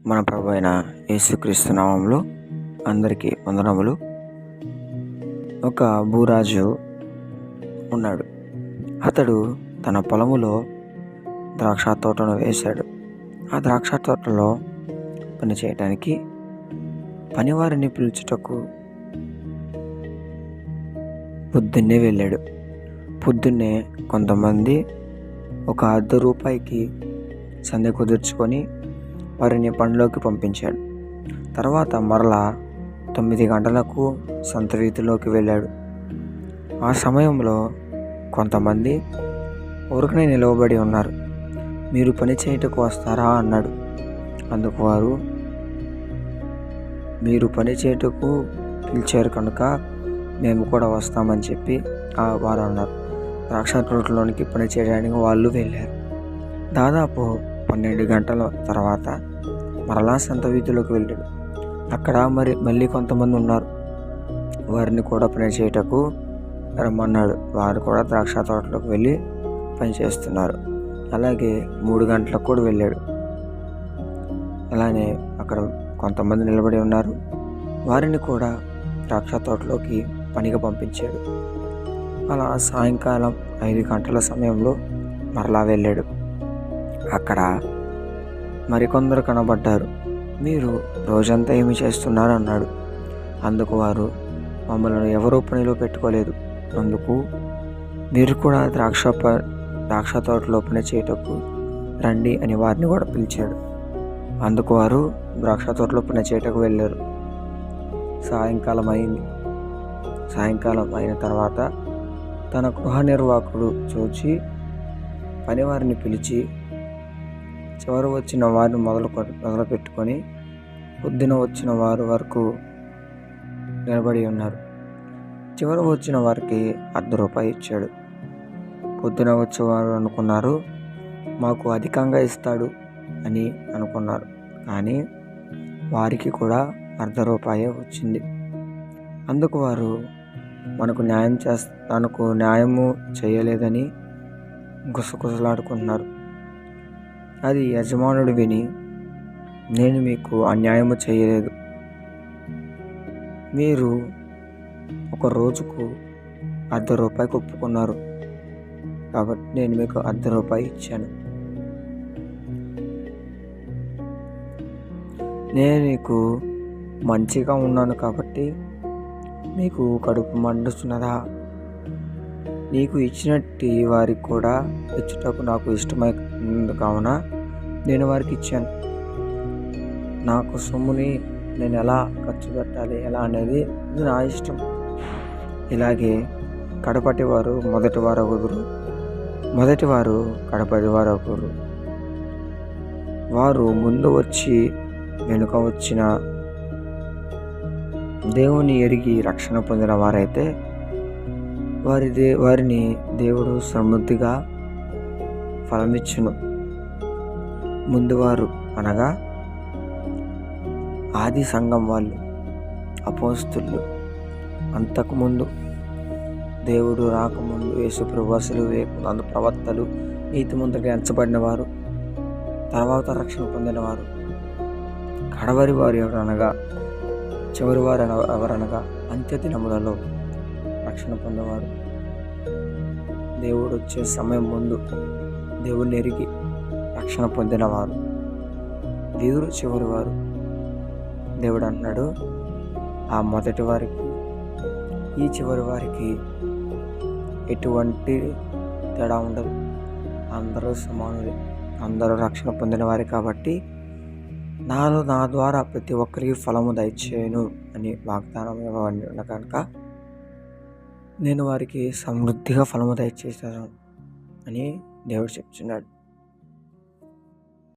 మన ప్రభు అయిన యేసుక్రీస్తు నామములో అందరికీ వందనములు. ఒక భూరాజు ఉన్నాడు. అతడు తన పొలములో ద్రాక్ష తోటను వేశాడు. ఆ ద్రాక్ష తోటలో పని చేయడానికి పనివారిని పిలుచుటకు పొద్దున్నే వెళ్ళాడు. పొద్దున్నే కొంతమంది ఒక ₹1 సంధి కుదుర్చుకొని వారిని పనిలోకి పంపించాడు. తర్వాత మరలా 9 గంటలకు సంత వీధిలోకి వెళ్ళాడు. ఆ సమయంలో కొంతమంది ఊరికనే నిలవబడి ఉన్నారు. మీరు పని చేయుటకు వస్తారా అన్నాడు. అందుకు వారు, మీరు పని చేయుటకు పిలిచారు కనుక మేము కూడా వస్తామని చెప్పి వారు అన్నారు. ద్రాక్ష తోటలోనికి పని చేయడానికి వాళ్ళు వెళ్ళారు. దాదాపు 12 గంటల తర్వాత మరలా సంత వీధిలోకి వెళ్ళాడు. అక్కడ మళ్ళీ కొంతమంది ఉన్నారు. వారిని కూడా పని చేయటకు రమ్మన్నాడు. వారు కూడా ద్రాక్ష తోటలోకి వెళ్ళి పని చేస్తున్నారు. అలాగే 3 గంటలకు కూడా వెళ్ళాడు. అలానే అక్కడ కొంతమంది నిలబడి ఉన్నారు. వారిని కూడా ద్రాక్ష తోటలోకి పనిగా పంపించాడు. అలా సాయంకాలం 5 గంటల సమయంలో మరలా వెళ్ళాడు. అక్కడ మరికొందరు కనబడ్డారు. మీరు రోజంతా ఏమి చేస్తున్నారు అన్నాడు. అందుకు వారు, మమ్మల్ని ఎవరూ పనిలో పెట్టుకోలేదు, అందుకు మీరు కూడా ద్రాక్ష తోటలో పని చేయటకు రండి అని వారిని కూడా పిలిచాడు. అందుకు వారు ద్రాక్ష తోటలో పని చేయటకు వెళ్ళారు. సాయంకాలం అయింది. సాయంకాలం అయిన తర్వాత తన గృహ నిర్వాహకుడు చూచి పనివారిని పిలిచి, చివరి వచ్చిన వారిని మొదలు పెట్టుకొని పొద్దున వచ్చిన వారి వరకు నిలబడి ఉన్నారు. చివరి వచ్చిన వారికి ₹1 ఇచ్చాడు. పొద్దున వచ్చేవారు అనుకున్నారు, మాకు అధికంగా ఇస్తాడు అని అనుకున్నారు. కానీ వారికి కూడా ₹1 వచ్చింది. అందుకు వారు తనకు న్యాయము చేయలేదని గుసగుసలాడుకున్నారు. అది యజమానుడు విని, నేను మీకు అన్యాయము చేయలేదు, మీరు ఒక రోజుకు ₹1 ఒప్పుకున్నారు కాబట్టి నేను మీకు ₹1 ఇచ్చాను. నేను మీకు మంచిగా ఉన్నాను కాబట్టి మీకు కడుపు మండుతున్నదా? నీకు ఇచ్చినట్టు వారికి కూడా ఇచ్చుటకు నాకు ఇష్టమైంది కావున నేను వారికి ఇచ్చాను. నాకు సొమ్ముని నేను ఎలా ఖర్చు పెట్టాలి ఎలా అనేది ఇది నా ఇష్టం. ఇలాగే కడపటి వారు మొదటి వారు ఒకరు, మొదటి వారు కడపటి వారు ఒకరు. వారు ముందు వచ్చి వెనుక వచ్చిన దేవుని ఎరిగి రక్షణ పొందిన వారైతే వారిని దేవుడు సమృద్ధిగా ఫలమిచ్చును. ముందువారు అనగా ఆది సంఘం వాళ్ళు, అపోస్తులు, అంతకుముందు దేవుడు రాకముందు యేసుప్రభు అసలు వేయకుండా ప్రవక్తలు, నీతిమంతులుగా ఎంచబడిన వారు, తర్వాత రక్షణ పొందిన వారు, కడవరి వారు ఎవరనగా చివరి వారు ఎవరనగా అంత్య దినములలో రక్షణ పొందేవారు. దేవుడు వచ్చే సమయం ముందు దేవుడిని ఎరిగి రక్షణ పొందినవారు, వీరు చివరి వారు. దేవుడు అన్నాడు, ఆ మొదటి వారికి ఈ చివరి వారికి ఎటువంటి తేడా ఉండదు, అందరూ సమానులే, అందరూ రక్షణ పొందిన వారి కాబట్టి నా ద్వారా ప్రతి ఒక్కరికి ఫలము దయచేయను అని వాగ్దానం ఇవ్వబడి కనుక నేను వారికి సమృద్ధిగా ఫలము దయచేస్తాను అని దేవుడు చెప్తున్నాడు.